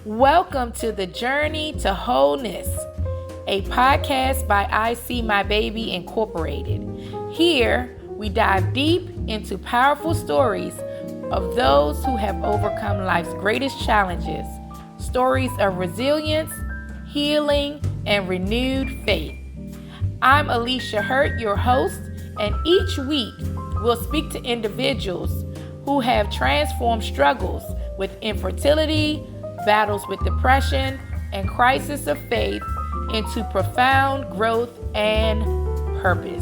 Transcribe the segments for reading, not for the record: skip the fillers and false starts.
Welcome to the Journey to Wholeness, a podcast by I See My Baby Incorporated. Here, we dive deep into powerful stories of those who have overcome life's greatest challenges, stories of resilience, healing, and renewed faith. I'm Alicia Hurt, your host, and each week we'll speak to individuals who have transformed struggles with infertility, battles with depression, and crisis of faith into profound growth and purpose.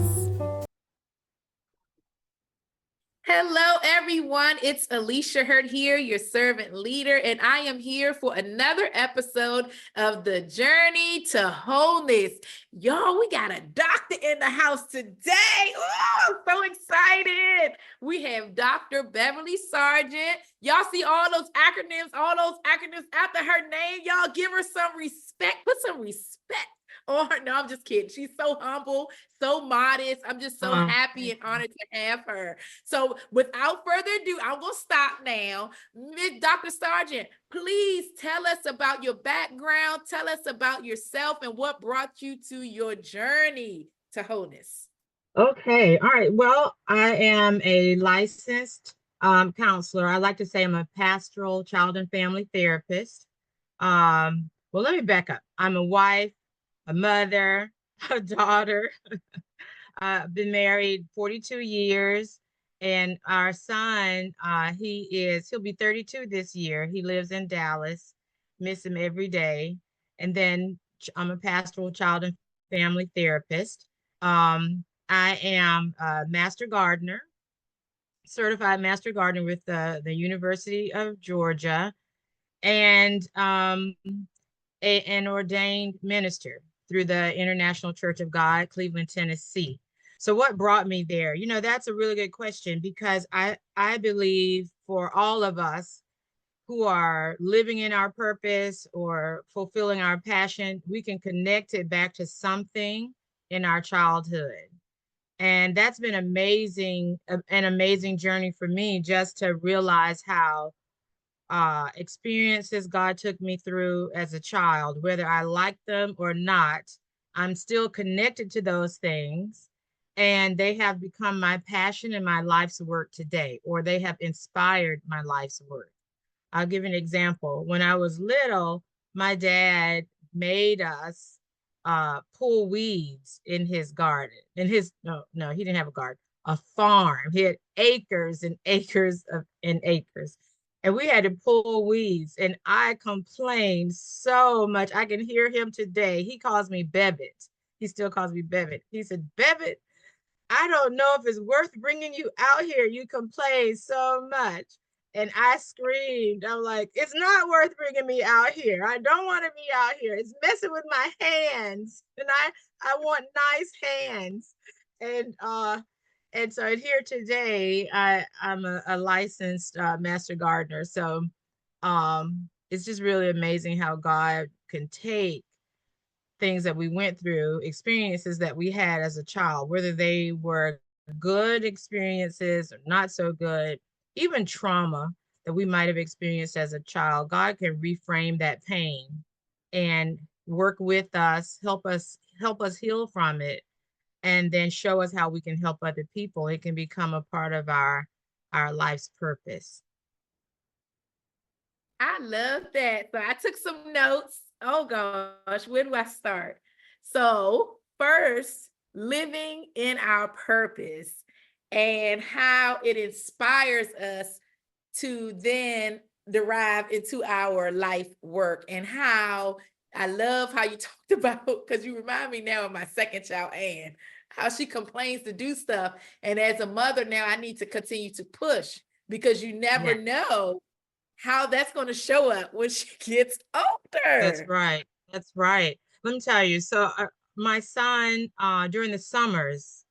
Hello, everyone. It's Alicia Hurt here, your servant leader, and I am here for another episode of the Journey to Wholeness. Y'all, we got a doctor in the house today. Oh, I'm so excited. We have Dr. Beverly Sargent. Y'all see all those acronyms after her name. Y'all give her some respect. Put some respect on her. No, I'm just kidding. She's so humble, so modest. I'm just so happy and honored to have her. So without further ado, I'm going to stop now. Dr. Sargent, please tell us about your background. Tell us about yourself and what brought you to your journey to wholeness. Okay. All right. Well, I am a licensed counselor. I like to say I'm a pastoral child and family therapist. Well, let me back up. I'm a wife, a mother, a daughter. I've been married 42 years, and our son, he'll be 32 this year. He lives in Dallas. Miss him every day. And then I'm a pastoral child and family therapist. I am a master gardener, certified master gardener with the University of Georgia, and an ordained minister through the International Church of God, Cleveland, Tennessee. So what brought me there? That's a really good question because I believe for all of us who are living in our purpose or fulfilling our passion, we can connect it back to something in our childhood. And that's been an amazing journey for me just to realize how experiences God took me through as a child, whether I liked them or not, I'm still connected to those things. And they have become my passion and my life's work today, or they have inspired my life's work. I'll give an example. When I was little, my dad made us pull weeds in his garden. No, he didn't have a garden, a farm. He had acres and acres and acres. And we had to pull weeds. And I complained so much. I can hear him today. He calls me Bebbit. He still calls me Bebbit. He said, Bebbit, I don't know if it's worth bringing you out here. You complain so much. And I screamed. I'm like, it's not worth bringing me out here. I don't want to be out here. It's messing with my hands. And I want nice hands. And so here today, I'm a licensed master gardener. So it's just really amazing how God can take things that we went through, experiences that we had as a child, whether they were good experiences or not so good, even trauma that we might have experienced as a child. God can reframe that pain and work with us, help us heal from it, and then show us how we can help other people. It can become a part of our life's purpose. I love that. So I took some notes. Oh gosh, where do I start? So, first, living in our purpose and how it inspires us to then derive into our life work, and how I love how you talked about, because you remind me now of my second child, Anne, how she complains to do stuff. And as a mother now, I need to continue to push because you never know how that's going to show up when she gets older. That's right. That's right. Let me tell you. So my son, during the summers,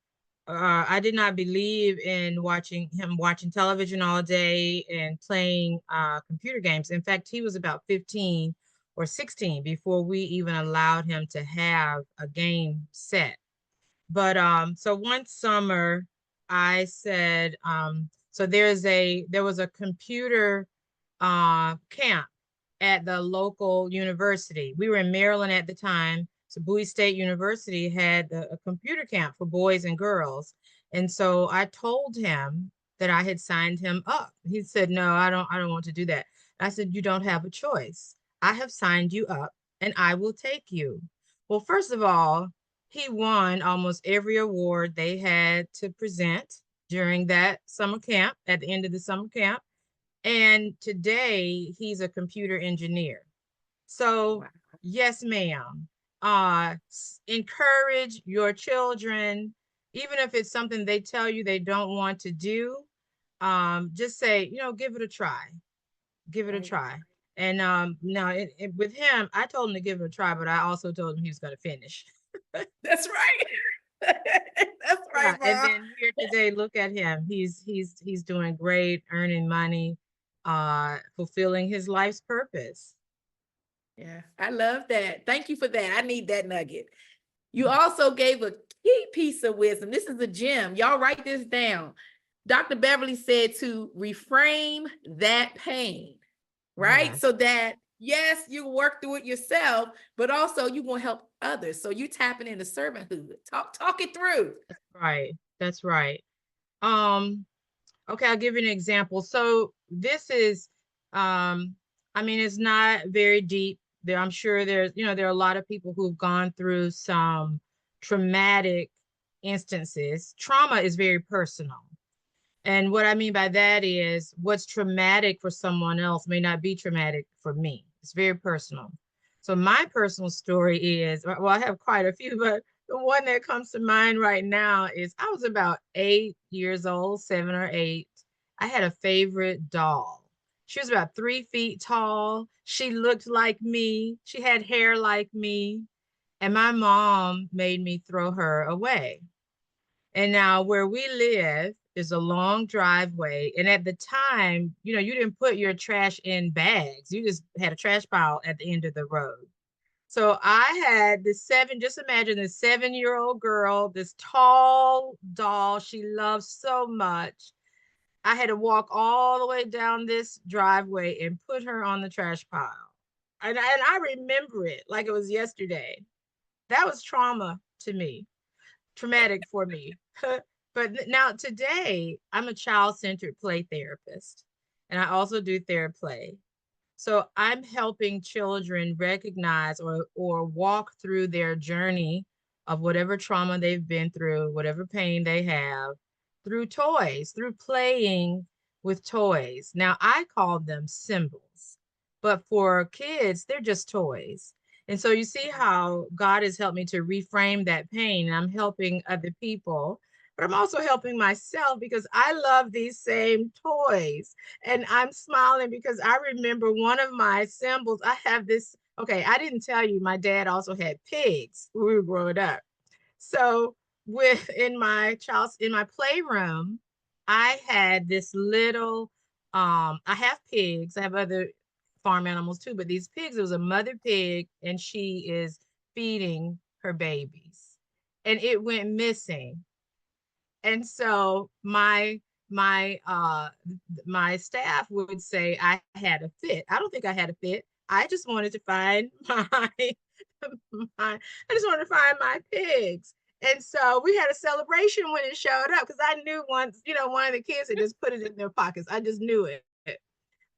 I did not believe in watching television all day and playing computer games. In fact, he was about 15 or 16 before we even allowed him to have a game set. But so one summer, I said, so there was a computer camp at the local university. We were in Maryland at the time. So Bowie State University had a computer camp for boys and girls. And so I told him that I had signed him up. He said, "No, I don't want to do that." I said, "You don't have a choice. I have signed you up and I will take you." Well, first of all, he won almost every award they had to present during that summer camp, at the end of the summer camp. And today he's a computer engineer. So, Wow. yes, ma'am. Encourage your children, even if it's something they tell you they don't want to do. Just say, give it a try. Give it a Right. try. And now with him, I told him to give it a try, but I also told him he was going to finish. That's right. That's Yeah, right, and Mom. then here today, look at him. He's doing great, earning money, fulfilling his life's purpose. Yeah, I love that. Thank you for that. I need that nugget. You also gave a key piece of wisdom. This is a gem. Y'all write this down. Dr. Beverly said to reframe that pain, right? Yes, So that, yes, you work through it yourself, but also you want to help others. So you tapping into servanthood. Talk it through. that's right. That's right. Um, okay, I'll give you an example. So this is, um, I mean, it's not very deep. There, I'm sure there are a lot of people who've gone through some traumatic instances. Trauma is very personal. And what I mean by that is what's traumatic for someone else may not be traumatic for me. It's very personal. So my personal story is, well, I have quite a few, but the one that comes to mind right now is I was about 8 years old, 7 or 8. I had a favorite doll. She was about 3 feet tall. She looked like me. She had hair like me. And my mom made me throw her away. And now where we live is a long driveway. And at the time, you didn't put your trash in bags. You just had a trash pile at the end of the road. So I had just imagine this 7-year-old girl, this tall doll she loves so much. I had to walk all the way down this driveway and put her on the trash pile. And I remember it like it was yesterday. That was trauma to me, traumatic for me. But now today, I'm a child-centered play therapist, and I also do TheraPlay. So I'm helping children recognize or walk through their journey of whatever trauma they've been through, whatever pain they have, through toys, through playing with toys. Now I call them symbols, but for kids, they're just toys. And so you see how God has helped me to reframe that pain. And I'm helping other people, but I'm also helping myself because I love these same toys. And I'm smiling because I remember one of my symbols. I have this. Okay, I didn't tell you, my dad also had pigs when we were growing up. So in my playroom, I had this little I have pigs. I have other farm animals too, but these pigs, it was a mother pig and she is feeding her babies. And it went missing. And so my staff would say I had a fit. I don't think I had a fit. I just wanted to find I just wanted to find my pigs. And so we had a celebration when it showed up because I knew once, one of the kids had just put it in their pockets. I just knew it.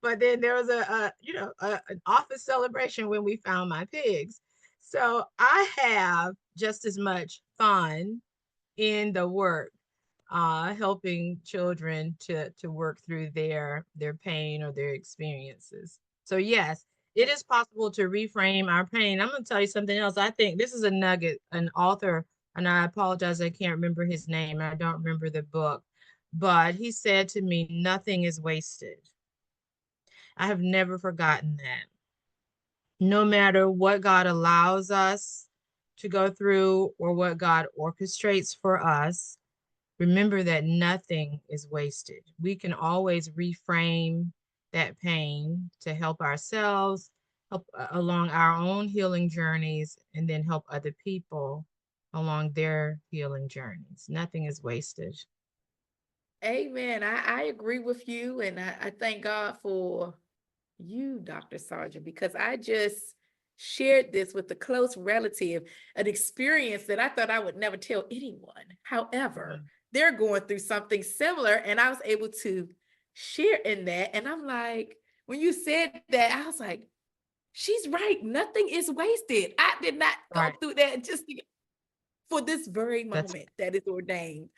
But then there was an office celebration when we found my pigs. So I have just as much fun in the work, helping children to work through their pain or their experiences. So yes, it is possible to reframe our pain. I'm going to tell you something else. I think this is a nugget, an author, and I apologize, I can't remember his name. I don't remember the book, but he said to me, nothing is wasted. I have never forgotten that. No matter what God allows us to go through or what God orchestrates for us, remember that nothing is wasted. We can always reframe that pain to help ourselves, help along our own healing journeys, and then help other people along their healing journeys. Nothing is wasted. Amen. I agree with you. And I thank God for you, Dr. Sargent, because I just shared this with a close relative, an experience that I thought I would never tell anyone. However, Mhm. they're going through something similar, and I was able to share in that. And I'm like, when you said that, I was like, she's right. Nothing is wasted. I did not go Right. through that for this very That's moment that is ordained.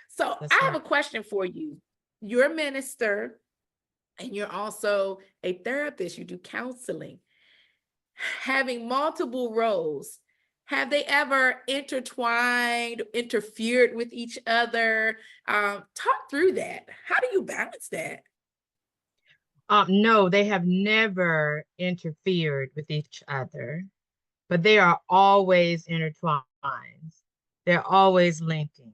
So that's I right. have a question for you. You're a minister and you're also a therapist, you do counseling. Having multiple roles, have they ever intertwined, interfered with each other? Talk through that. How do you balance that? No, they have never interfered with each other, but they are always intertwined. They're always linking.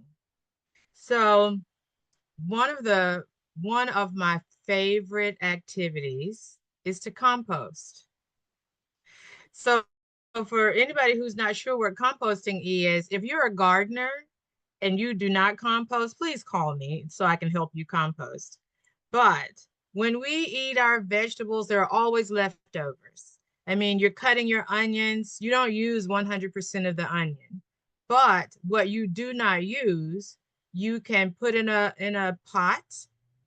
So one of the one of my favorite activities is to compost. So for anybody who's not sure what composting is, if you're a gardener and you do not compost, please call me so I can help you compost. But when we eat our vegetables, there are always leftovers. I mean, you're cutting your onions, you don't use 100% of the onion. But what you do not use, you can put in a pot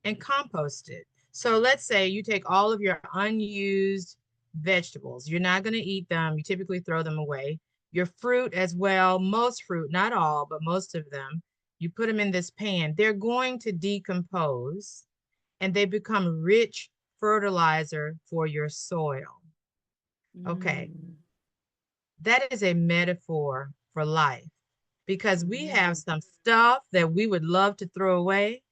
and compost it. So let's say you take all of your unused vegetables. You're not going to eat them. You typically throw them away. Your fruit as well, most fruit, not all, but most of them, you put them in this pan. They're going to decompose and they become rich fertilizer for your soil. Okay, Mm, that is a metaphor for life because we have amen. some stuff that we would love to throw away,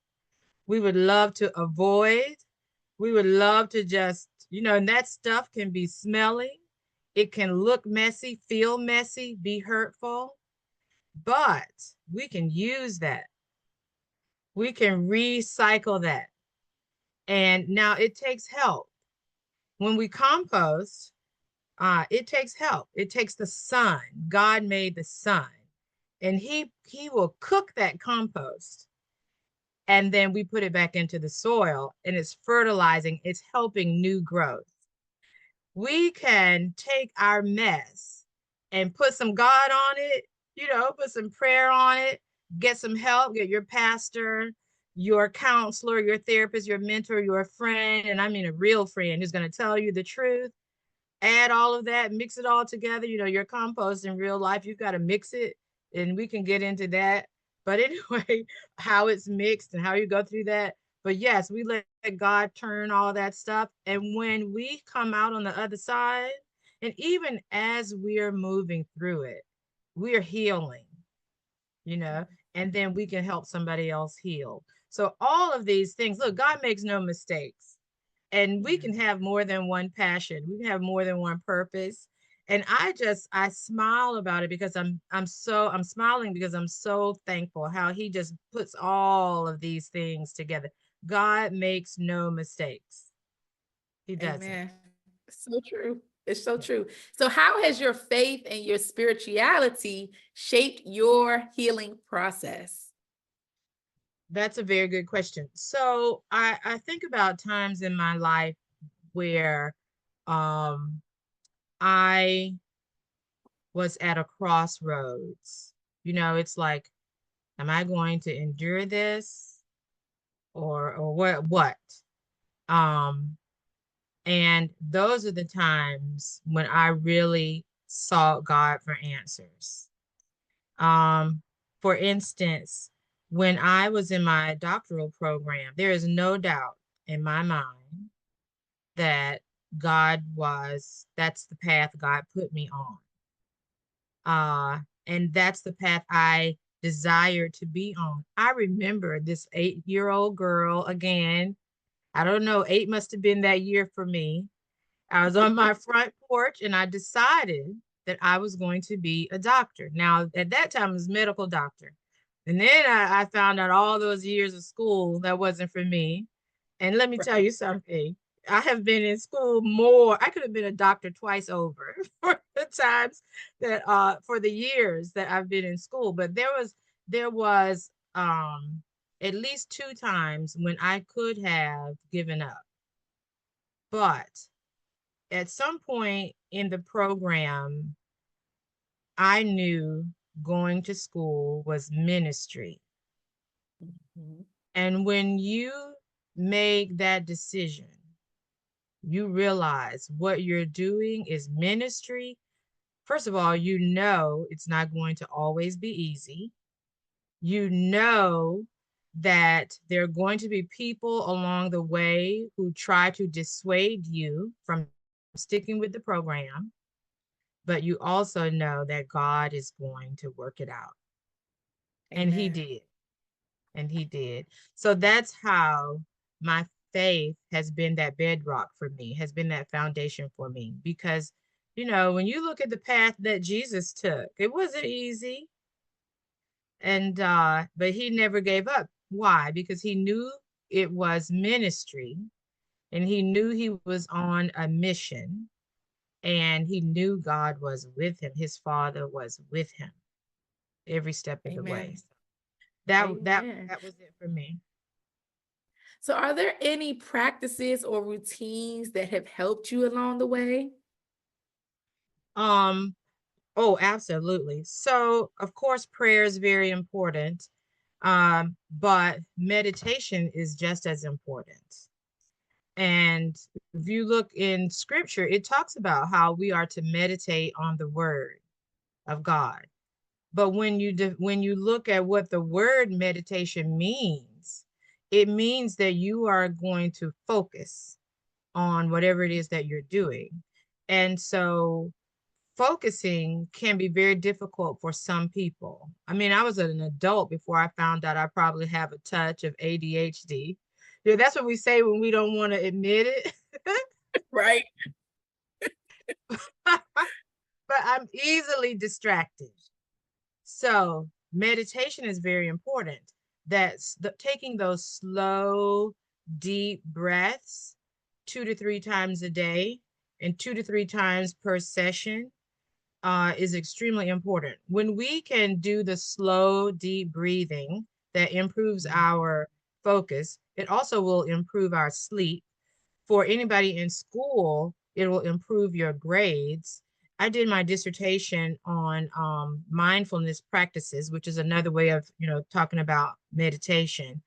we would love to avoid, we would love to just, and that stuff can be smelly, it can look messy, feel messy, be hurtful, but we can use that. We can recycle that. And now it takes help. When we compost, it takes help. It takes the sun. God made the sun, and he will cook that compost, and then we put it back into the soil, and it's fertilizing. It's helping new growth. We can take our mess and put some God on it, put some prayer on it, get some help, get your pastor, your counselor, your therapist, your mentor, your friend, and I mean a real friend who's going to tell you the truth. Add all of that, mix it all together. Your compost in real life, you've got to mix it, and we can get into that. But anyway, how it's mixed and how you go through that. But yes, we let God turn all that stuff. And when we come out on the other side, and even as we're moving through it, we're healing, you know, and then we can help somebody else heal. So all of these things, look, God makes no mistakes, and we Yeah. can have more than one passion. We can have more than one purpose. And I smile about it because I'm smiling because I'm so thankful how he just puts all of these things together. God makes no mistakes. He doesn't. Amen. So true. It's so true. So, how has your faith and your spirituality shaped your healing process? That's a very good question. So I think about times in my life where um I was at a crossroads. It's like, am I going to endure this or what? Um, and those are the times when I really sought God for answers. Um, for instance, when I was in my doctoral program, there is no doubt in my mind that that's the path God put me on. And that's the path I desire to be on. I remember this 8-year-old girl again. I don't know, 8 must have been that year for me. I was on my front porch and I decided that I was going to be a doctor. Now, at that time, I was a medical doctor. And then I found out all those years of school that wasn't for me. And let me tell Right. you something. I have been in school more. I could have been a doctor twice over for the times that for the years that I've been in school. But there was at least 2 times when I could have given up. But at some point in the program, I knew going to school was ministry. Mhm. And when you make that decision, you realize what you're doing is ministry. First of all, you know it's not going to always be easy. You know that there are going to be people along the way who try to dissuade you from sticking with the program, but you also know that God is going to work it out. And he Amen. did. And he did. So that's how my faith has been that bedrock for me, has been that foundation for me. Because, when you look at the path that Jesus took, it wasn't easy. And but he never gave up. Why? Because he knew it was ministry, and he knew he was on a mission, and he knew God was with him. His father was with him every step of the way. Amen. So that that Amen. that was it for me. So, are there any practices or routines that have helped you along the way? Um, oh, absolutely. So, of course, prayer is very important, but meditation is just as important. And if you look in scripture, it talks about how we are to meditate on the word of God. But when you look at what the word meditation means, it means that you are going to focus on whatever it is that you're doing. And so focusing can be very difficult for some people. I mean, I was an adult before I found out I probably have a touch of ADHD. Yeah, that's what we say when we don't want to admit it. Right. But I'm easily distracted. So meditation is very important. That's taking those slow, deep breaths 2 to 3 times a day and 2 to 3 times per session is extremely important. When we can do the slow, deep breathing that improves Mhm. our focus, it also will improve our sleep. For anybody in school, it will improve your grades. I did my dissertation on mindfulness practices, which is another way of, talking about meditation.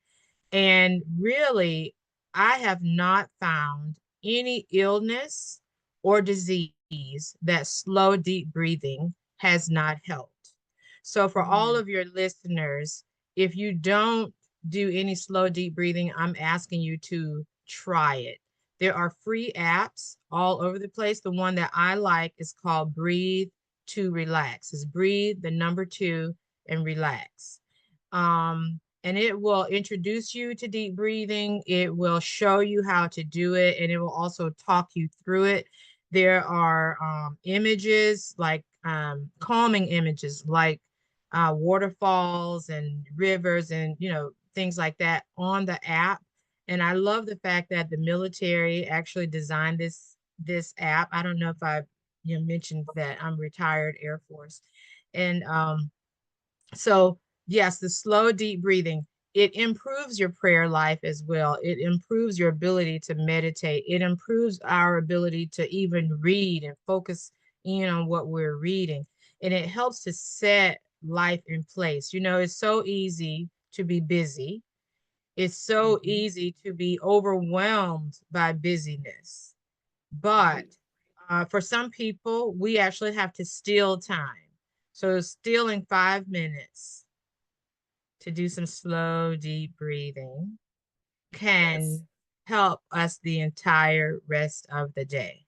And really, I have not found any illness or disease that slow, deep breathing has not helped. So, for all Mm. of your listeners, if you don't do any slow, deep breathing, I'm asking you to try it. There are free apps all over the place. The one that I like is called Breathe to Relax. It's breathe, the number two, and relax. And it will introduce you to deep breathing. It will show you how to do it, and it will also talk you through it. There are images like calming images like waterfalls and rivers and things like that on the app. And I love the fact that the military actually designed this app. I don't know if I mentioned that I'm retired Air Force, and so, yes, the slow, deep breathing, it improves your prayer life as well. It improves your ability to meditate. It improves our ability to even read and focus in on what we're reading. And it helps to set life in place. It's so easy to be busy. It's so Mhm. easy to be overwhelmed by busyness. But Right. for some people, we actually have to steal time. So, stealing 5 minutes to do some slow, deep breathing Yes. can help us the entire rest of the day.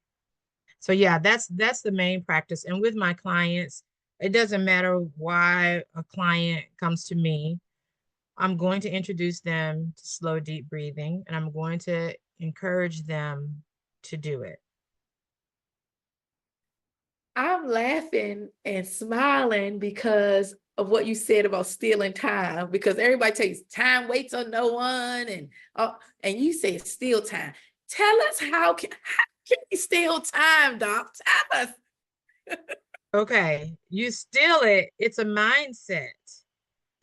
So yeah, that's the main practice. And with my clients, it doesn't matter why a client comes to me. I'm going to introduce them to slow, deep breathing, and I'm going to encourage them to do it. I'm laughing and smiling because of what you said about stealing time, because everybody tells you time waits on no one, and you said steal time. Tell us how can we steal time, Doc? Tell us. Okay, you steal it. It's a mindset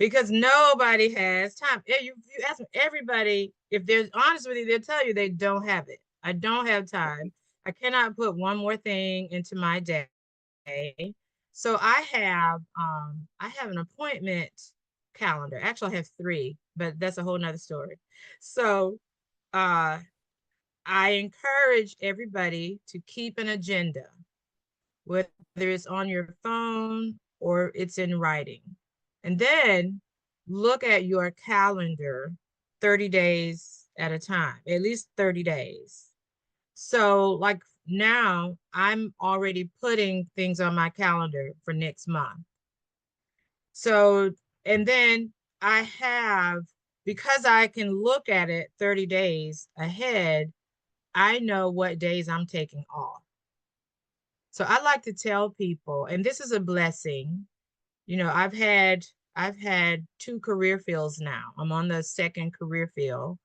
because nobody has time. You ask everybody, if they're honest with you, they'll tell you they don't have it. I don't have time. I cannot put one more thing into my day. So I have an appointment calendar. Actually, I have three, but that's a whole nother story. So uh I encourage everybody to keep an agenda, whether it's on your phone or it's in writing. And then look at your calendar 30 days at a time, at least 30 days. So, like now, I'm already putting things on my calendar for next month. So, and then I have, because I can look at it 30 days ahead, I know what days I'm taking off. So I like to tell people, and this is a blessing. You know, I've had two career fields now. I'm on the second career field,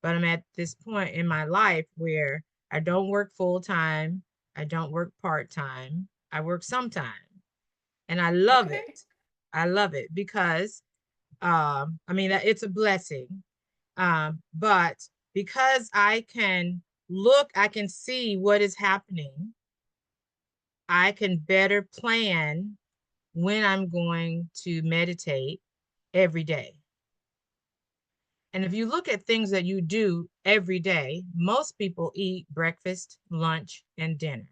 but I'm at this point in my life where I don't work full time. I don't work part time. I work sometime, and I love it. Okay. I love it because I mean it's a blessing. But because I can look, I can see what is happening. I can better plan when I'm going to meditate every day. And if you look at things that you do every day, most people eat breakfast, lunch, and dinner.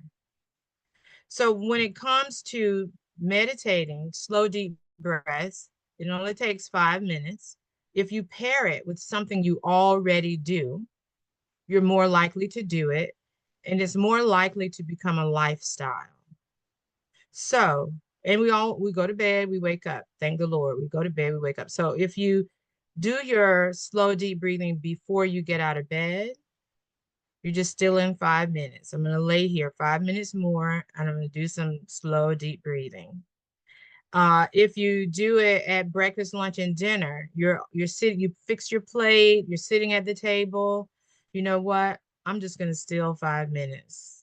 So when it comes to meditating, slow, deep breaths, it only takes 5 minutes. If you pair it with something you already do, you're more likely to do it, and it's more likely to become a lifestyle. So, and we go to bed, we wake up. Thank the Lord. We go to bed, we wake up. So if you do your slow, deep breathing before you get out of bed, you're just still in 5 minutes. I'm going to lay here 5 minutes more and I'm going to do some slow, deep breathing. If you do it at breakfast, lunch, and dinner, you're sitting, you fix your plate, you're sitting at the table. You know what? I'm just going to steal 5 minutes.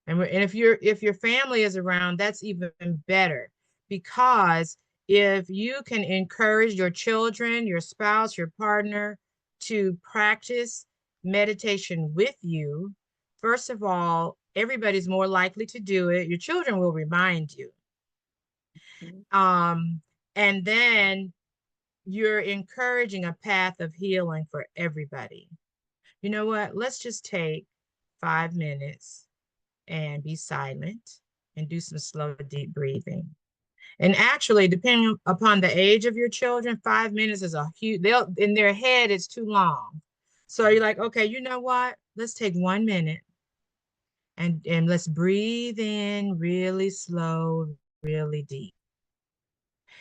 And if your family is around, that's even better, because if you can encourage your children, your spouse, your partner to practice meditation with you, first of all, everybody's more likely to do it. Your children will remind you. Mhm. Um, and then you're encouraging a path of healing for everybody. You know what? Let's just take 5 minutes and be silent and do some slow, deep breathing. And actually, depending upon the age of your children, 5 minutes is a huge, they'll in their head, it's too long. So you're like, okay, you know what? Let's take 1 minute and let's breathe in really slow, really deep.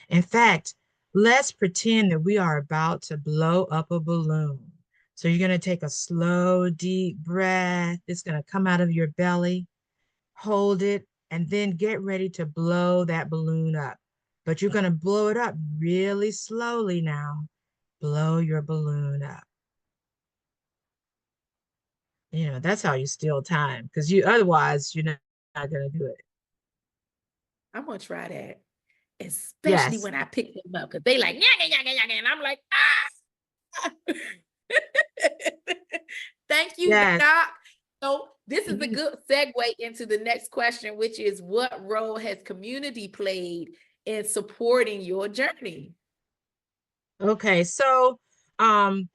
In fact, let's pretend that we are about to blow up a balloon. So you're going to take a slow, deep breath. It's going to come out of your belly, hold it, and then get ready to blow that balloon up. But you're going to blow it up really slowly now. Blow your balloon up. You know, that's how you steal time, because otherwise you're not going to do it. I'm gonna try that, especially Yes, when I pick them up because they like yaga yaga yaga, and I'm like ah. Thank you, yes. Doc. So this is a Mhm. good segue into the next question, which is what role has community played in supporting your journey? Okay, so um,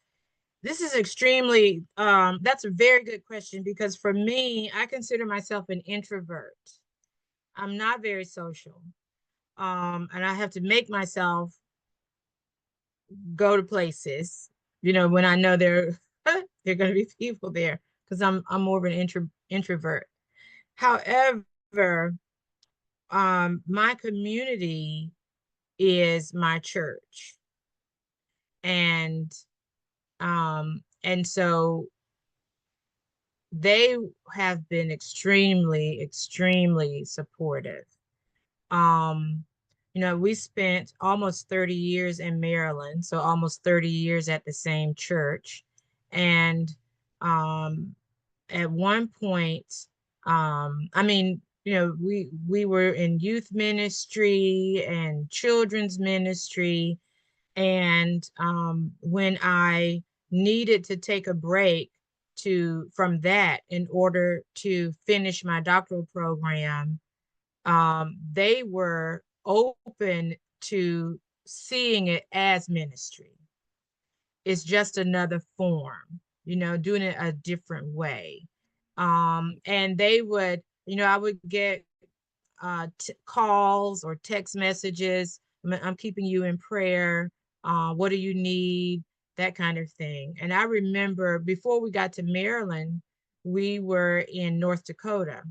this is extremely, that's a very good question, because for me, I consider myself an introvert. I'm not very social. And I have to make myself go to places, when I know there are going to be people there, because I'm more of an introvert. However, my community is my church, and so they have been extremely, extremely supportive. Um, we spent almost 30 years in Maryland, so almost 30 years at the same church. And um, at one point, I mean, we were in youth ministry and children's ministry. And when I needed to take a break, from that in order to finish my doctoral program. They were open to seeing it as ministry. It's just another form, doing it a different way. And they would, I would get calls or text messages. I'm keeping you in prayer. What do you need? That kind of thing. And I remember before we got to Maryland, we were in North Dakota,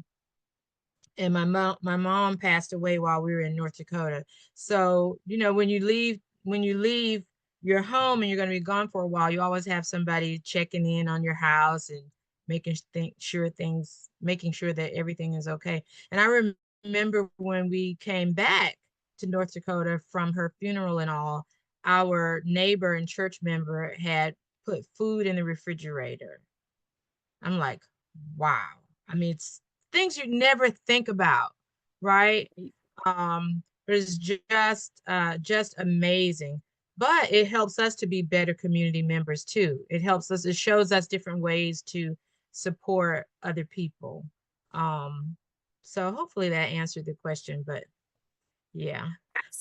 and my mom passed away while we were in North Dakota. So, when you leave your home and you're going to be gone for a while, you always have somebody checking in on your house and making sure that everything is okay. And I remember when we came back to North Dakota from her funeral and all, our neighbor and church member had put food in the refrigerator. I'm like, wow. I mean, it's things you never think about, right? But it's just amazing. But it helps us to be better community members too. It shows us different ways to support other people. Um, so hopefully that answered the question, but yeah.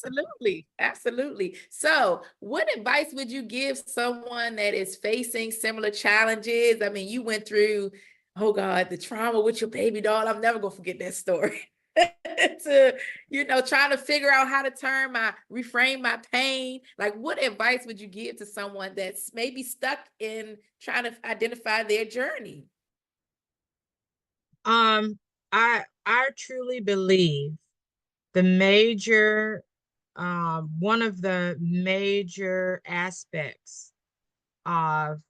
Absolutely. Absolutely. So, what advice would you give someone that is facing similar challenges? I mean, you went through, oh God, the trauma with your baby doll. I'm never going to forget that story. To, trying to figure out how to reframe my pain. Like, what advice would you give to someone that's maybe stuck in trying to identify their journey? Um, I truly believe the major one of the major aspects of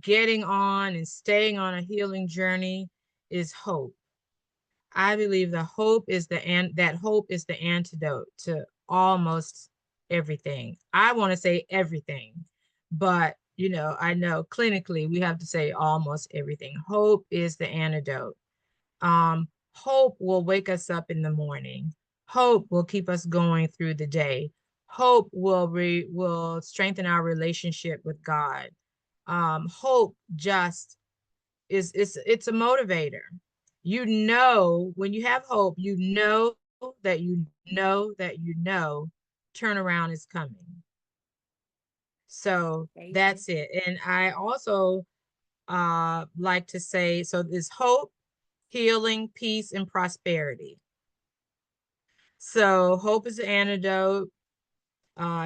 getting on and staying on a healing journey is hope. I believe that hope is the antidote to almost everything. I want to say everything, but I know clinically we have to say almost everything. Hope is the antidote. Hope will wake us up in the morning. Hope will keep us going through the day. Hope will strengthen our relationship with God. Hope just it's a motivator. When you have hope, that turnaround is coming. So Amen. that's it. And I also like to say, so there's hope, healing, peace, and prosperity. So hope is the antidote.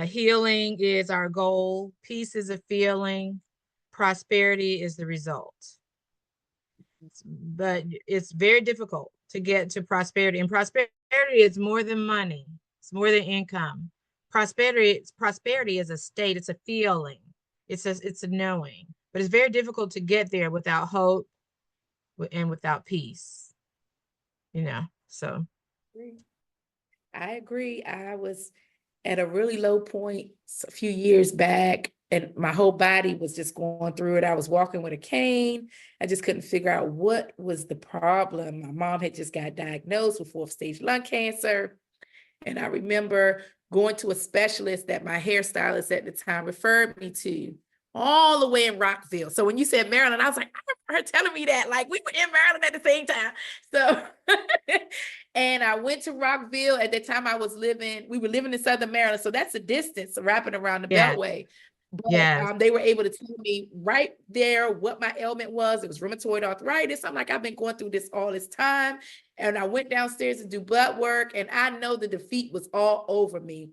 Healing is our goal. Peace is a feeling. Prosperity is the result. But it's very difficult to get to prosperity. And prosperity is more than money. It's more than income. Prosperity is a state. It's a feeling. It's a knowing. But it's very difficult to get there without hope and without peace. So I agree. I was at a really low point a few years back, and my whole body was just going through it. I was walking with a cane. I just couldn't figure out what was the problem. My mom had just got diagnosed with 4th-stage lung cancer. And I remember going to a specialist that my hairstylist at the time referred me to, all the way in Rockville. So when you said Maryland, I was like, I remember her telling me that. Like, we were in Maryland at the same time. So, and I went to Rockville. At that time, we were living in Southern Maryland. So that's a distance wrapping around the yeah, Beltway. But yes, they were able to tell me right there what my ailment was. It was rheumatoid arthritis. I'm like, I've been going through this all this time. And I went downstairs to do blood work, and I know the defeat was all over me.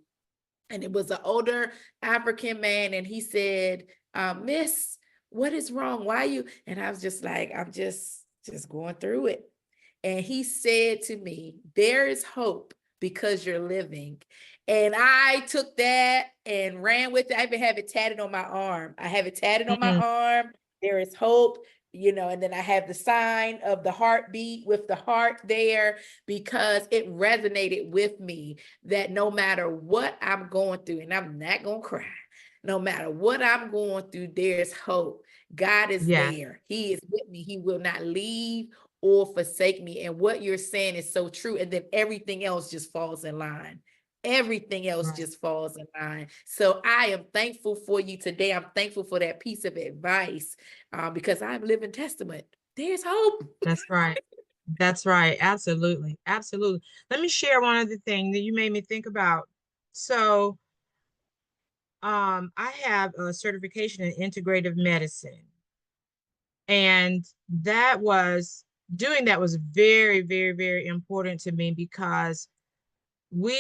And it was an older African man, and he said, Miss, what is wrong? Why you? And I was just like, I'm just going through it. And he said to me, there is hope because you're living. And I took that and ran with it. I even have it tatted on my arm. I have it tatted on my mm, arm. There is hope, and then I have the sign of the heartbeat with the heart there, because it resonated with me that no matter what I'm going through, and I'm not going to cry, no matter what I'm going through, there's hope. God is yeah. there. He is with me. He will not leave or forsake me. And what you're saying is so true. And then everything else just falls in line. everything else Right. just falls in line. So I am thankful for you today. I'm thankful for that piece of advice because I'm living testament. There's hope. That's right. That's right. Absolutely. Absolutely. Let me share one other thing that you made me think about. So, I have a certification in integrative medicine, and that was doing that was very, very, very important to me because we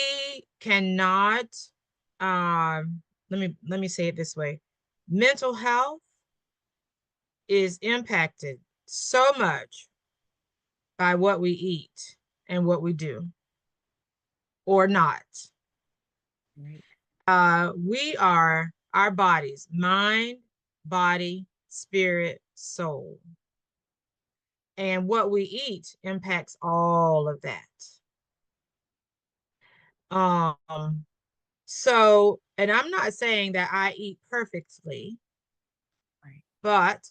cannot, let me say it this way. Mental health is impacted so much by what we eat and what we do or not. Right. We are our bodies, mind, body, spirit, soul. And what we eat impacts all of that. Um, so, and I'm not saying that I eat perfectly, Right. but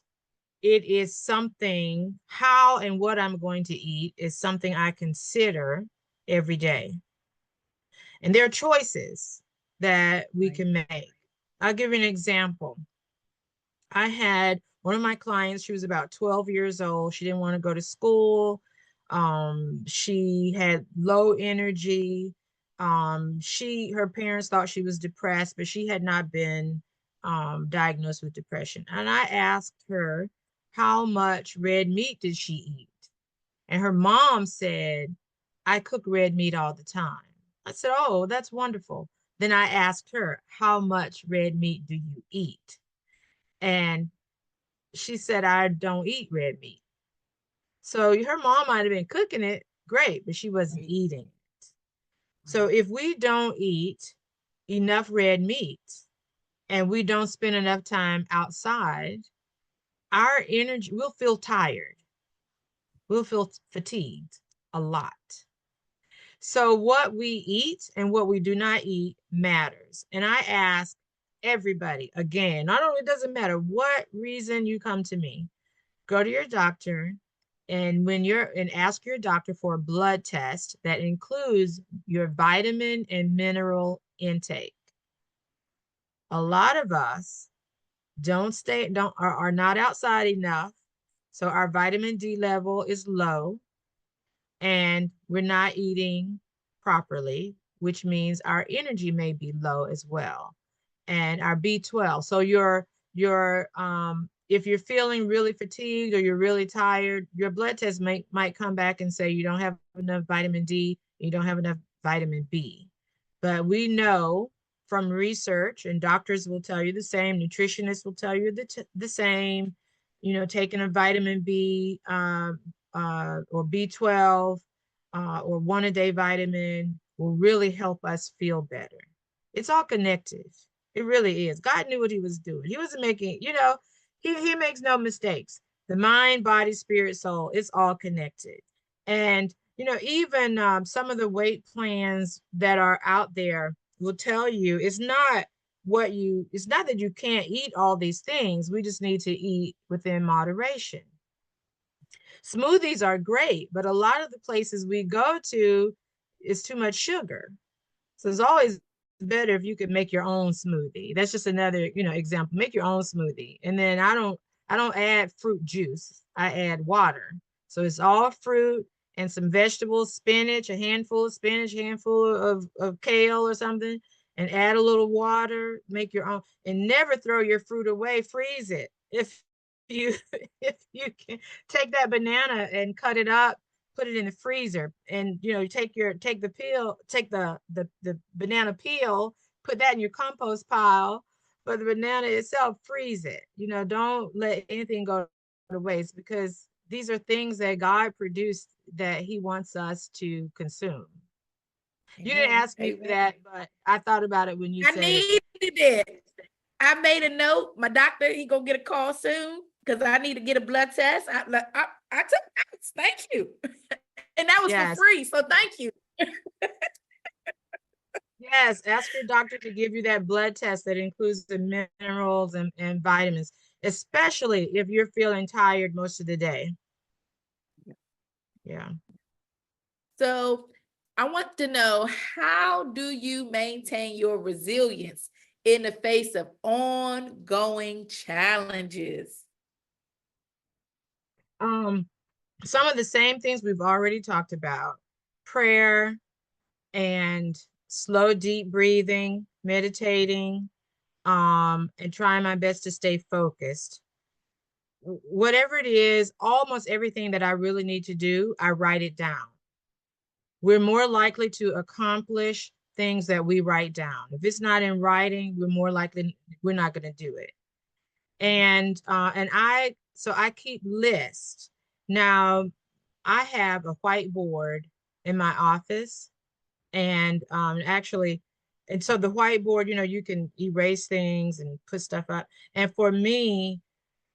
it is something, how and what I'm going to eat is something I consider every day. And there are choices that we Right. can make. I'll give you an example. I had one of my clients, she was about 12 years old. She didn't want to go to school. She had low energy. Her parents thought she was depressed, but she had not been diagnosed with depression. And I asked her how much red meat did she eat? And her mom said, I cook red meat all the time. I said, oh, that's wonderful. Then I asked her, how much red meat do you eat? And she said, I don't eat red meat. So her mom might have been cooking it, great, but she wasn't Right. eating it. So Right. if we don't eat enough red meat and we don't spend enough time outside, our energy, we'll feel tired. We'll feel fatigued a lot. So what we eat and what we do not eat matters. And I ask everybody, again, not only does it matter what reason you come to me, go to your doctor, and ask your doctor for a blood test that includes your vitamin and mineral intake. A lot of us are not outside enough, so our vitamin D level is low, and we're not eating properly, which means our energy may be low as well, and our B12. So your if you're feeling really fatigued or you're really tired, your blood test might come back and say you don't have enough vitamin D, you don't have enough vitamin B. But we know from research, and doctors will tell you the same, nutritionists will tell you the same, taking a vitamin B or B12 or one a day vitamin will really help us feel better. It's all connected. It really is. God knew what he was doing. He wasn't making, he makes no mistakes. The mind, body, spirit, soul, it's all connected. And, even some of the weight plans that are out there will tell you it's not that you can't eat all these things. We just need to eat within moderation. Smoothies are great, but a lot of the places we go to is too much sugar. So it's always better if you could make your own smoothie. That's just another, example. Make your own smoothie. And then I don't add fruit juice. I add water. So it's all fruit and some vegetables, spinach, a handful of spinach, a handful of kale or something, and add a little water, make your own, and never throw your fruit away, freeze it. If you if you can take that banana and cut it up, put it in the freezer, and take the peel, take the banana peel, put that in your compost pile, but the banana itself, freeze it. Don't let anything go to waste, because these are things that God produced that he wants us to consume. You didn't Amen. ask me Amen. that, but I thought about it when you I said it. needed it. I made a note. My doctor, he gonna get a call soon because I need to get a blood test. I took notes. Thank you. And that was for Yes. free. So thank you. Yes, ask your doctor to give you that blood test that includes the minerals and vitamins, especially if you're feeling tired most of the day. Yeah. So I want to know, how do you maintain your resilience in the face of ongoing challenges? Um, some of the same things we've already talked about: prayer and slow, deep breathing, meditating, and trying my best to stay focused. Whatever it is, almost everything that I really need to do, I write it down. We're more likely to accomplish things that we write down. If it's not in writing, we're more likely we're not going to do it. And I keep lists. Now, I have a whiteboard in my office, and actually, and so the whiteboard, you can erase things and put stuff up. And for me,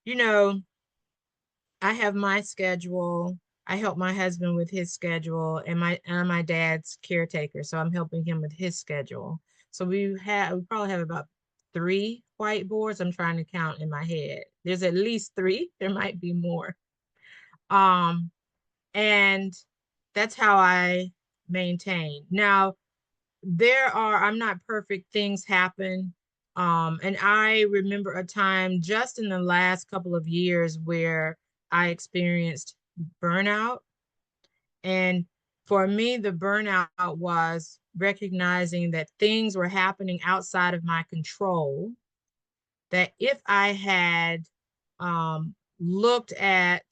you know, I have my schedule. I help my husband with his schedule, and I'm my dad's caretaker, so I'm helping him with his schedule. So we probably have about 3 whiteboards. I'm trying to count in my head. There's at least 3. There might be more. Um, and that's how I maintain. Now, I'm not perfect, things happen. And I remember a time just in the last couple of years where I experienced burnout. And for me, the burnout was recognizing that things were happening outside of my control, that if I had looked at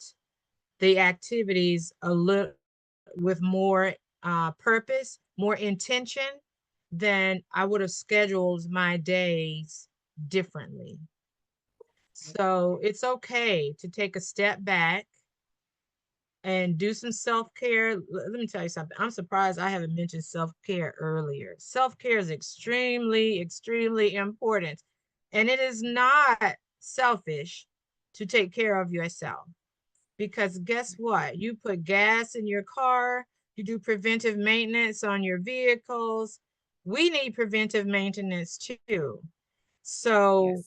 the activities a little with more purpose, more intention, then I would have scheduled my days differently. So it's okay to take a step back and do some self-care. Let me tell you something. I'm surprised I haven't mentioned self-care earlier. Self-care is extremely, extremely important. And it is not selfish to take care of yourself, because guess what? You put gas in your car, you do preventive maintenance on your vehicles. We need preventive maintenance too. So, Yes.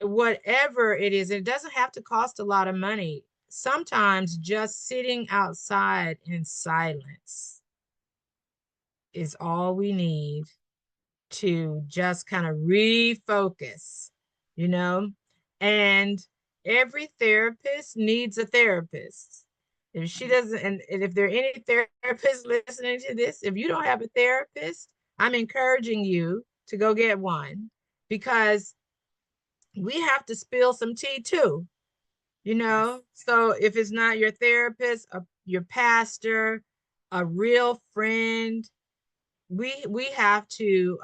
whatever it is, it doesn't have to cost a lot of money. Sometimes just sitting outside in silence is all we need to just kind of refocus, you know? And every therapist needs a therapist. If she doesn't, and if there are any therapists listening to this, if you don't have a therapist, I'm encouraging you to go get one, because we have to spill some tea too, you Yes. know? So if it's not your therapist, your pastor, a real friend, we have to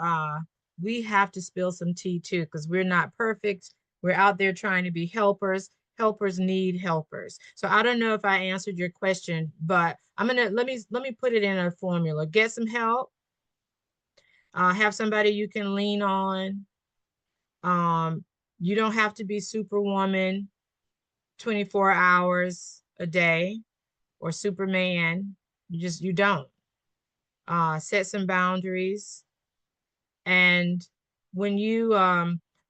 spill some tea too, because we're not perfect. We're out there trying to be helpers. Helpers need helpers. So I don't know if I answered your question, but I'm gonna let me put it in a formula. Get some help. Have somebody you can lean on. um you don't have to be superwoman 24 hours a day, or superman. You don't. Set some boundaries. And when you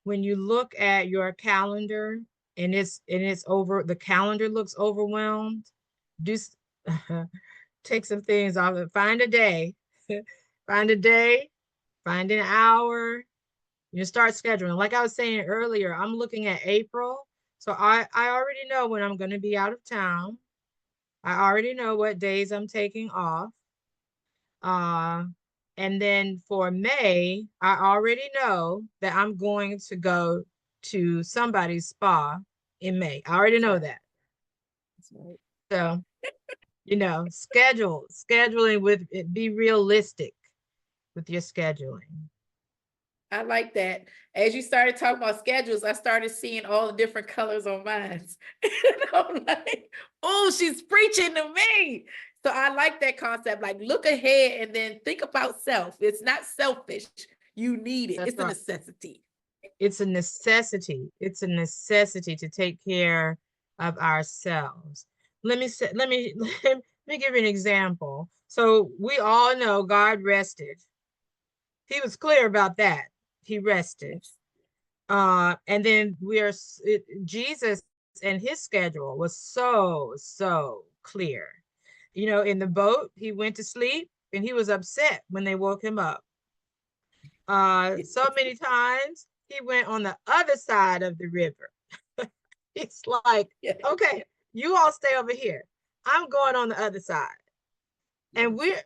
look at your calendar, and it's over, the calendar looks overwhelmed, just take some things off it. Find a day, find a day, find an hour. You start scheduling. Like I was saying earlier, I'm looking at April. So I already know when I'm going to be out of town. I already know what days I'm taking off. Uh, and then for May, I already know that I'm going to go to somebody's spa in May. I already That's know right. that. That's right. So, scheduling with it, be realistic with your scheduling. I like that. As you started talking about schedules, I started seeing all the different colors on mine. And I'm like, oh, she's preaching to me. So I like that concept. Like, look ahead and then think about self. It's not selfish. You need it. That's It's a right. necessity. It's a necessity. It's a necessity to take care of ourselves. Let me give you an example. So we all know God rested. He was clear about that. He rested. Yes. And then Jesus and his schedule was so clear. In the boat, he went to sleep. and he was upset when they woke him up. So many times he went on the other side of the river. It's like, Yeah. okay, you all stay over here. I'm going on the other side. And Yes. we're,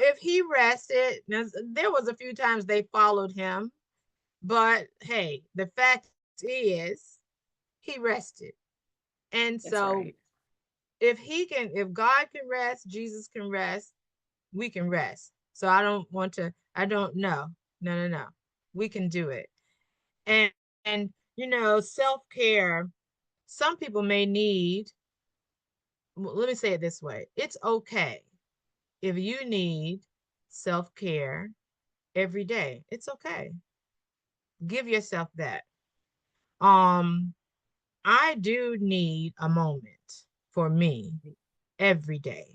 if he rested, there was a few times they followed him, but hey, the fact is he rested. And That's so right. if God can rest, Jesus can rest, we can rest. So I don't know. No, no, no. We can do it. And self-care, some people may need, well, let me say it this way. It's okay if you need self-care every day. It's okay. Give yourself that. Um, I do need a moment for me every day.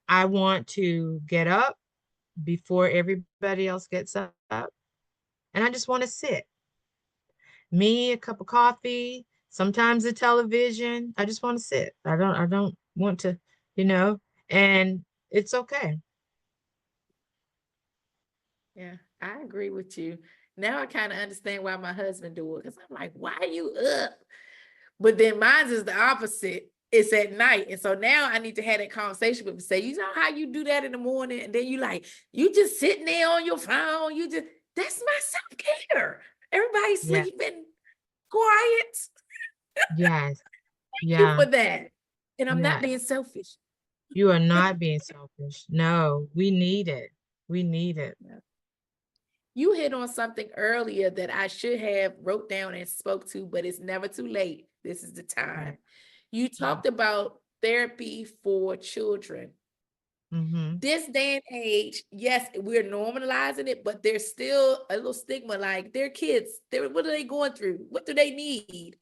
I want to get up before everybody else gets up, and I just want to sit. Me, a cup of coffee, sometimes the television. I just want to sit. I don't want to, you know, and it's okay. Yeah, I agree with you. Now I kind of understand why my husband do it because I'm like, why are you up? But then mine is the opposite. It's at night. And so now I need to have that conversation with him. Say, you know how you do that in the morning? And then you like, you just sitting there on your phone. That's my self-care. Everybody's Yeah. sleeping, quiet. Yes. Thank you Yeah. for that. And I'm not Yeah. being selfish. You are not being selfish. No, we need it. We need it. Yeah. You hit on something earlier that I should have wrote down and spoke to, but it's never too late. This is the Right. time. You Right. talked about therapy for children. Mm-hmm. This day and age, yes, we're normalizing it, but there's still a little stigma like they're kids. What are they going through? What do they need?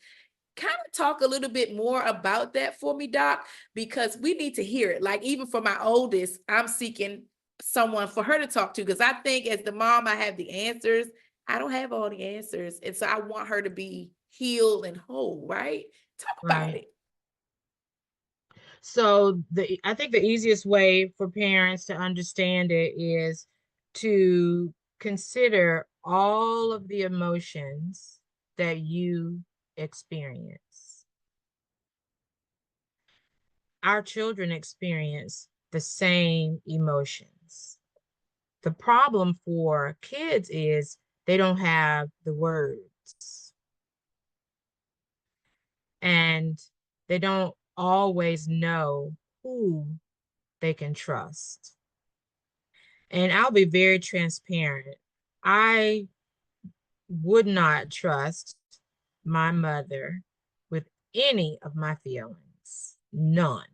Kind of talk a little bit more about that for me, Doc, because we need to hear it. Like, even for my oldest, I'm seeking someone for her to talk to because I think as the mom, I have the answers. I don't have all the answers. And so I want her to be healed and whole, right? Talk about Right. it. So I think the easiest way for parents to understand it is to consider all of the emotions that you experience. Our children experience the same emotions. The problem for kids is they don't have the words, and they don't always know who they can trust. And I'll be very transparent. I would not trust my mother with any of my feelings, none.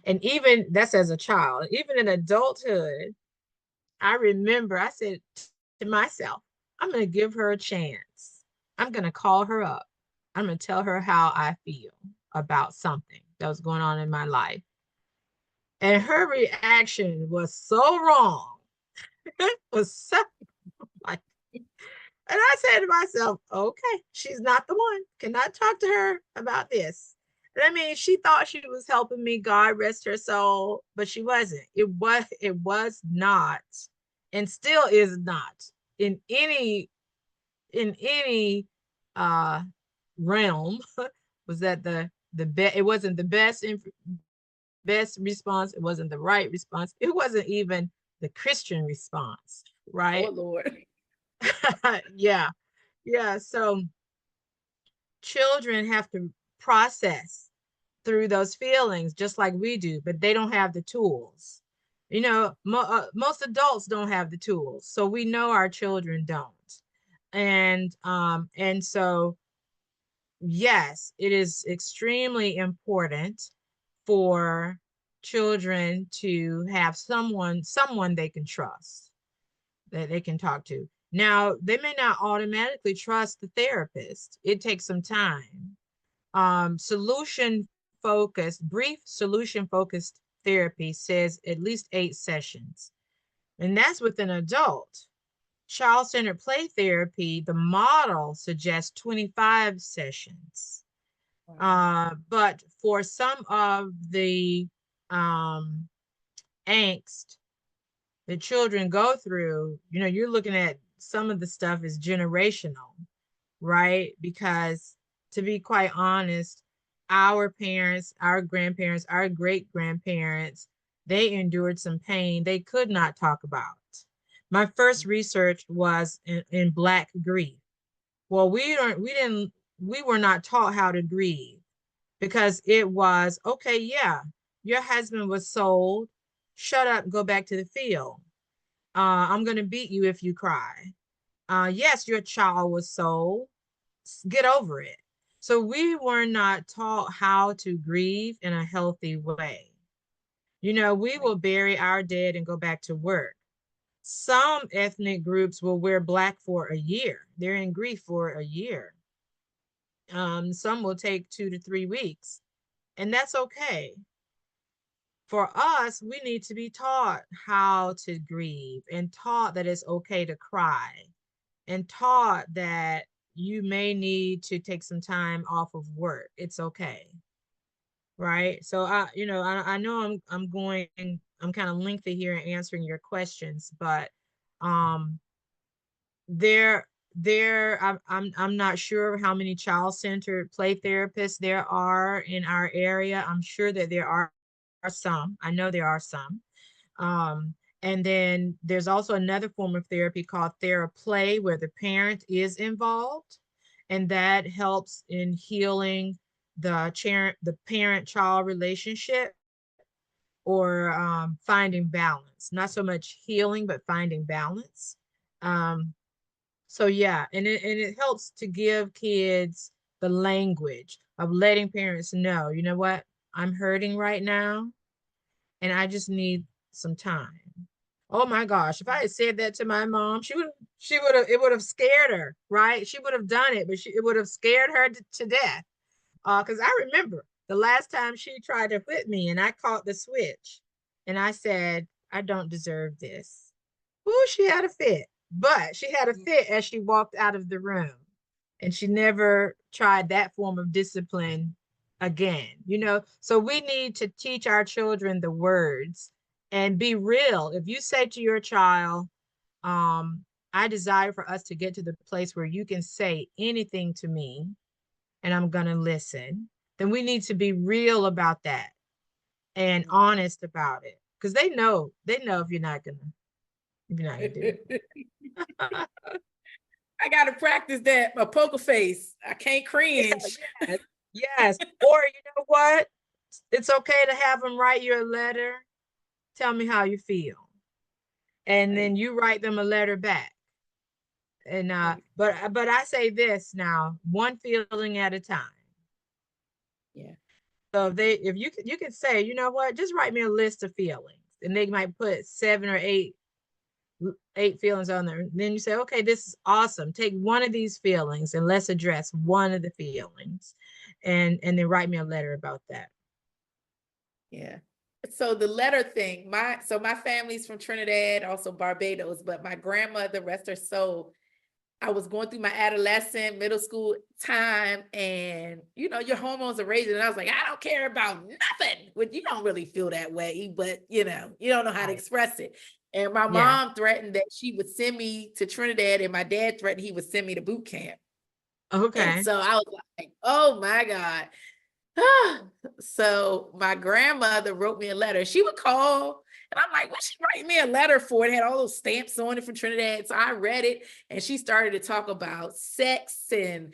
And even that's as a child, even in adulthood, I remember I said to myself, I'm going to give her a chance. I'm going to call her up. I'm going to tell her how I feel about something that was going on in my life. And her reaction was so wrong. It was so like, and I said to myself, okay, she's not the one. Cannot talk to her about this. And I mean, she thought she was helping me, God rest her soul, but she wasn't. It was not, and still is not in any uh realm. Was that the best? It wasn't the best response. It wasn't the right response. It wasn't even the Christian response, Oh, right? Lord. Yeah. Yeah. So children have to process through those feelings just like we do, but they don't have the tools. Most adults don't have the tools, so we know our children don't. And so yes, it is extremely important for children to have someone they can trust, that they can talk to. Now, they may not automatically trust the therapist. It takes some time. Brief solution focused therapy says at least 8 sessions, and that's with an adult. Child centered play therapy, the model suggests 25 sessions. Wow. But for some of the um, angst that children go through, you know, you're looking at some of the stuff is generational, right? Because to be quite honest, our parents, our grandparents, our great grandparents, they endured some pain they could not talk about. My first research was in Black grief. Well, we were not taught how to grieve because it was okay, yeah, your husband was sold. Shut up, go back to the field. I'm going to beat you if you cry. Yes, your child was sold. Get over it. So we were not taught how to grieve in a healthy way. You know, we will bury our dead and go back to work. Some ethnic groups will wear black for a year. They're in grief for a year. Some will take 2 to 3 weeks, and that's okay. For us, we need to be taught how to grieve and taught that it's okay to cry and taught that you may need to take some time off of work. It's okay. Right. So I know I'm kind of lengthy here in answering your questions, but um I'm not sure how many child-centered play therapists there are in our area. I'm sure that there are some. I know there are some. Um, and then there's also another form of therapy called theraplay, where the parent is involved, and that helps in healing the parent-child relationship, or finding balance. Not so much healing, but finding balance. Um, so yeah, and it helps to give kids the language of letting parents know, you know what, I'm hurting right now, and I just need some time. Oh my gosh, if I had said that to my mom, she would have it would have scared her, right? She would have done it, but it would have scared her to death. Because I remember the last time she tried to whip me and I caught the switch and I said, I don't deserve this. Ooh, she had a fit, but she had a fit as she walked out of the room, and she never tried that form of discipline again, you know? So we need to teach our children the words and be real. If you say to your child, I desire for us to get to the place where you can say anything to me and I'm going to listen, then we need to be real about that and honest about it. Because they know if you're not gonna do it. I gotta practice that. My poker face. I can't cringe. Yes, yes. Or you know what? It's okay to have them write you a letter. Tell me how you feel. And then you write them a letter back. And but I say this now, one feeling at a time. Yeah. So if you can say, you know what, just write me a list of feelings. And they might put 7 or 8 feelings on there. And then you say, okay, this is awesome. Take one of these feelings and let's address one of the feelings. And then write me a letter about that. Yeah. So the letter thing, my family's from Trinidad, also Barbados, but my grandmother, rest her soul, I was going through my adolescent, middle school time, and you know, your hormones are raising. And I was like, I don't care about nothing. Well, you don't really feel that way, but you know, you don't know how to express it. And my Yeah. mom threatened that she would send me to Trinidad, and my dad threatened he would send me to boot camp. And Okay. so I was like, oh my God. So my grandmother wrote me a letter. She would call, and I'm like, what's she writing me a letter for? It had all those stamps on it from Trinidad. So I read it, and she started to talk about sex and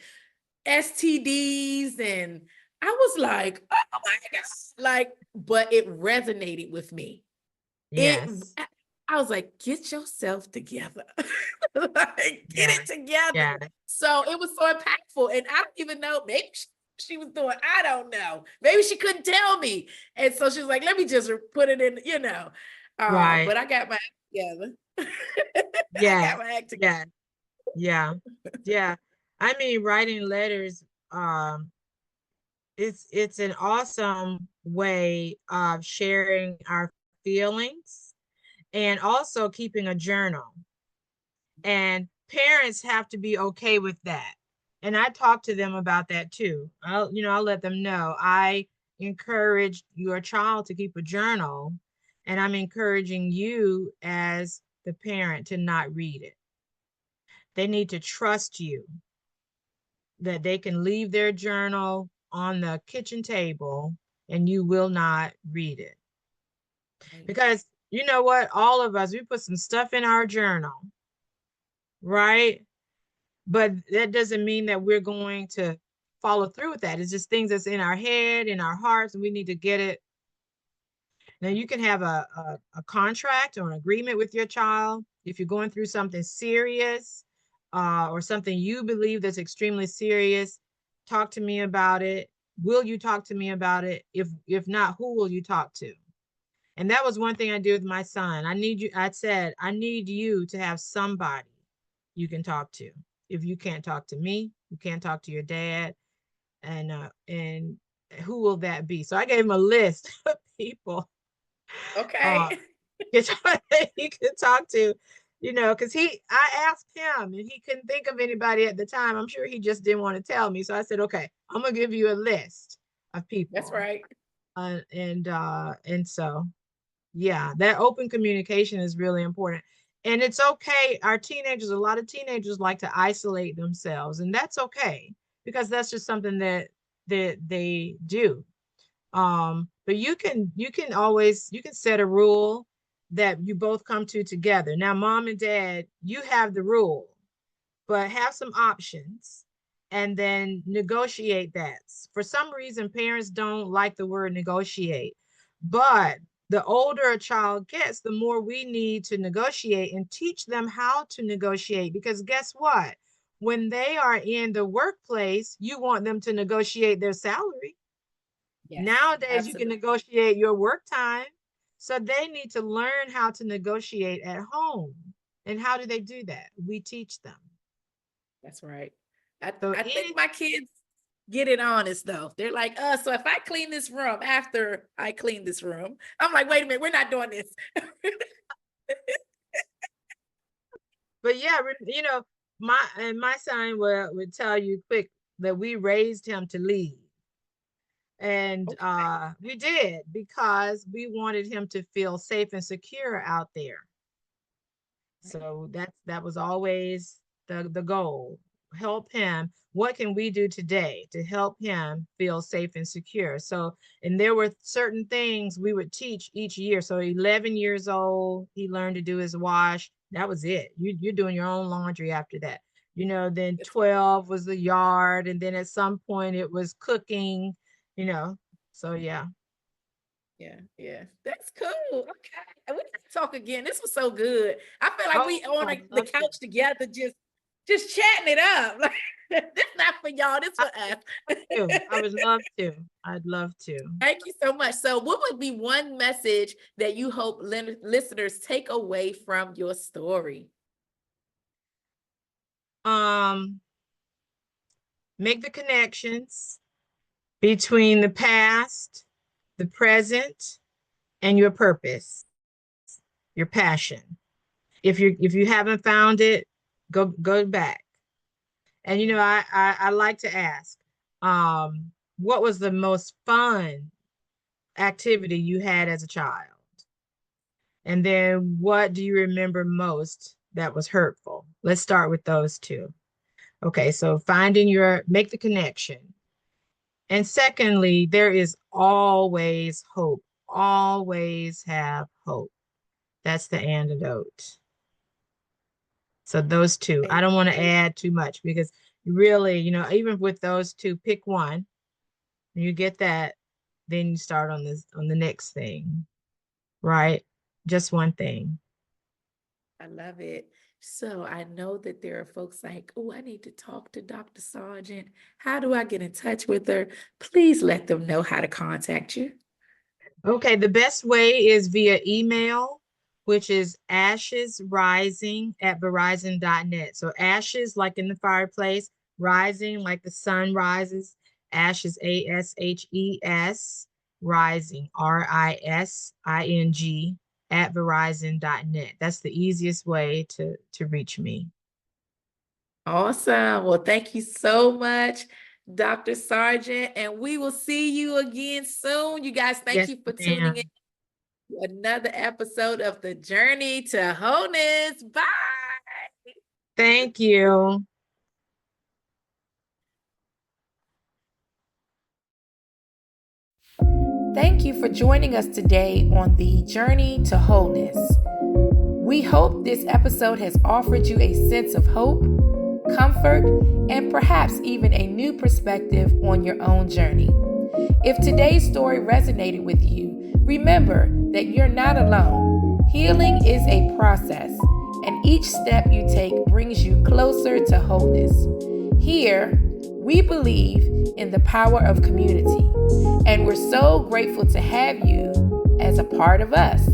STDs. And I was like, oh my God. Like, but it resonated with me. Yes. I was like, get yourself together. Like, get Yeah. it together. Yeah. So it was so impactful. And I don't even know, maybe she was doing, I don't know. Maybe she couldn't tell me. And so she was like, let me just put it in, you know. Right. But I got my act together. I Yeah. got my act together. Yeah. Yeah. Yeah. I mean, writing letters, it's an awesome way of sharing our feelings and also keeping a journal. And parents have to be okay with that. And I talk to them about that too. I'll let them know I encourage your child to keep a journal And I'm encouraging you as the parent to not read it. They need to trust you that they can leave their journal on the kitchen table and you will not read it. Right. Because you know what? All of us, we put some stuff in our journal, right? But that doesn't mean that we're going to follow through with that. It's just things that's in our head, in our hearts, and we need to get it. Now, you can have a contract or an agreement with your child. If you're going through something serious or something you believe that's extremely serious, talk to me about it. Will you talk to me about it? If not, who will you talk to? And that was one thing I did with my son. I said, I need you to have somebody you can talk to. If you can't talk to me, you can't talk to your dad. And who will that be? So I gave him a list of people Okay. uh that he could talk to, because I asked him and he couldn't think of anybody at the time. I'm sure he just didn't want to tell me. So I said, okay, I'm gonna give you a list of That's people. right. And so yeah, that open communication is really important. And it's okay. A lot of teenagers like to isolate themselves, and that's okay because that's just something that they do. But you can set a rule that you both come to together. Now, mom and dad, you have the rule, but have some options and then negotiate that. For some reason, parents don't like the word negotiate, but the older a child gets, the more we need to negotiate and teach them how to negotiate. Because guess what? When they are in the workplace, you want them to negotiate their salary. Yes, Nowadays, you can absolutely. negotiate your work time. So they need to learn how to negotiate at home. And how do they do that? We teach them. That's right. I, So I think any my kids get it honest though. They're like, so if I clean this room after I clean this room, I'm like, wait a minute, we're not doing this. But yeah, my son would tell you quick that we raised him to lead. And Okay. we did because we wanted him to feel safe and secure out there. Right. So that was always the goal. Help him. What can we do today to help him feel safe and secure? So, and there were certain things we would teach each year. So 11 years old, he learned to do his wash. That was it. You're doing your own laundry after that. Then That's right. 12 was the yard. And then at some point it was cooking, you know. So yeah. Yeah, yeah. That's cool. Okay. And we gotta talk again. This was so good. I feel like Oh, we on I'd the love to. couch together, just chatting it up. Like this not for y'all, this I for us. I would love to. I'd love to. Thank you so much. So, what would be one message that you hope listeners take away from your story? Um, Make the connections between the past, the present, and your purpose, your passion. If you haven't found it, go back. And I like to ask, what was the most fun activity you had as a child? And then what do you remember most that was hurtful? Let's start with those two. Okay, so make the connection. And secondly, there is always hope. Always have hope. That's the antidote. So those two. I don't want to add too much because really, even with those two, pick one. You get that, then you start on the next thing, right? Just one thing. I love it. So I know that there are folks like, oh, I need to talk to Dr. Sargent. How do I get in touch with her? Please let them know how to contact you. Okay, the best way is via email, which is ashesrising@verizon.net. So ashes like in the fireplace, rising like the sun rises, ashes, ASHES, rising, RISING @verizon.net. That's the easiest way to reach me. Awesome. Well, thank you so much, Dr. Sargent. And we will see you again soon. You guys, thank Yes, you for tuning in. ma'am. another episode of the Journey to Wholeness. Bye. Thank you. Thank you for joining us today on the Journey to Wholeness. We hope this episode has offered you a sense of hope, comfort, and perhaps even a new perspective on your own journey. If today's story resonated with you, remember that you're not alone. Healing is a process, and each step you take brings you closer to wholeness. Here, we believe in the power of community, and we're so grateful to have you as a part of us.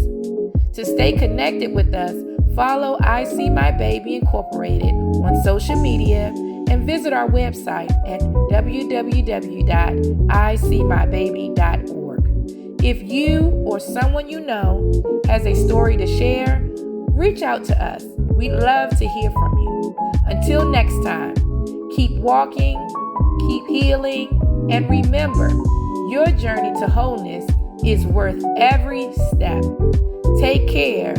To stay connected with us, follow I See My Baby Incorporated on social media and visit our website at www.iseemybaby.org. If you or someone you know has a story to share, reach out to us. We'd love to hear from you. Until next time, keep walking, keep healing, and remember, your journey to wholeness is worth every step. Take care